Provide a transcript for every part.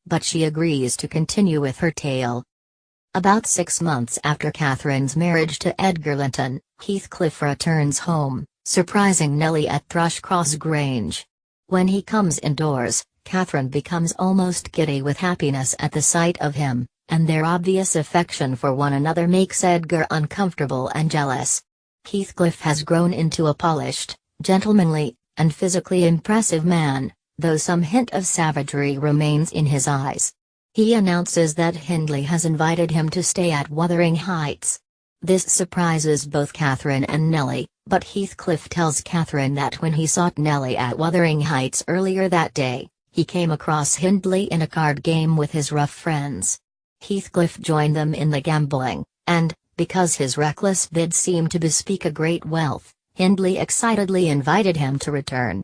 but she agrees to continue with her tale. About 6 months after Catherine's marriage to Edgar Linton, Heathcliff returns home, surprising Nellie at Thrushcross Grange. When he comes indoors, Catherine becomes almost giddy with happiness at the sight of him, and their obvious affection for one another makes Edgar uncomfortable and jealous. Heathcliff has grown into a polished, gentlemanly, and physically impressive man, though some hint of savagery remains in his eyes. He announces that Hindley has invited him to stay at Wuthering Heights. This surprises both Catherine and Nellie, but Heathcliff tells Catherine that when he sought Nellie at Wuthering Heights earlier that day, he came across Hindley in a card game with his rough friends. Heathcliff joined them in the gambling, and, because his reckless bid seemed to bespeak a great wealth, Hindley excitedly invited him to return.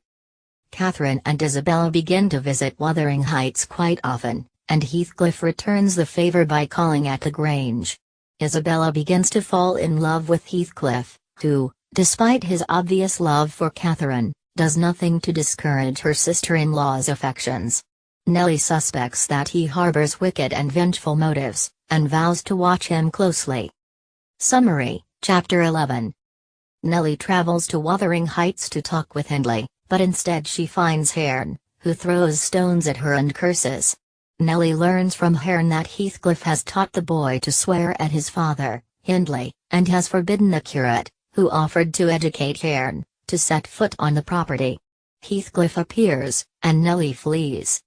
Catherine and Isabella begin to visit Wuthering Heights quite often, and Heathcliff returns the favor by calling at the Grange. Isabella begins to fall in love with Heathcliff, who, despite his obvious love for Catherine, does nothing to discourage her sister-in-law's affections. Nellie suspects that he harbors wicked and vengeful motives, and vows to watch him closely. Summary, Chapter 11. Nellie travels to Wuthering Heights to talk with Hindley, but instead she finds Herne, who throws stones at her and curses. Nellie learns from Herne that Heathcliff has taught the boy to swear at his father, Hindley, and has forbidden the curate, who offered to educate Herne, to set foot on the property. Heathcliff appears, and Nellie flees.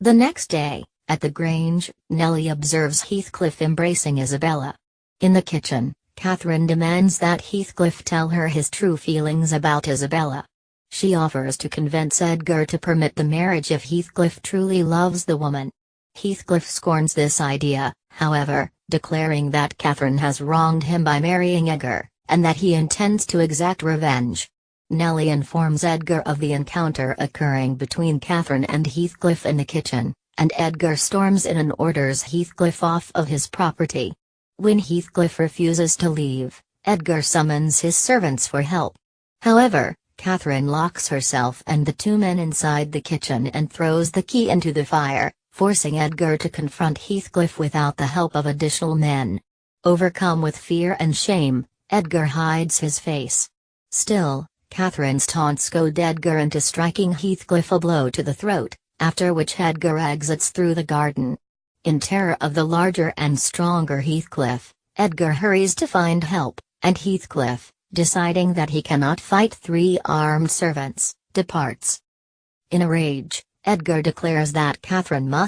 The next day, at the Grange, Nellie observes Heathcliff embracing Isabella. In the kitchen, Catherine demands that Heathcliff tell her his true feelings about Isabella. She offers to convince Edgar to permit the marriage if Heathcliff truly loves the woman. Heathcliff scorns this idea, however, declaring that Catherine has wronged him by marrying Edgar, and that he intends to exact revenge. Nellie informs Edgar of the encounter occurring between Catherine and Heathcliff in the kitchen, and Edgar storms in and orders Heathcliff off of his property. When Heathcliff refuses to leave, Edgar summons his servants for help. However, Catherine locks herself and the two men inside the kitchen and throws the key into the fire, forcing Edgar to confront Heathcliff without the help of additional men. Overcome with fear and shame, Edgar hides his face. Still, Catherine's taunts goad Edgar into striking Heathcliff a blow to the throat, after which Edgar exits through the garden. In terror of the larger and stronger Heathcliff, Edgar hurries to find help, and Heathcliff, deciding that he cannot fight 3 armed servants, departs. In a rage, Edgar declares that Catherine must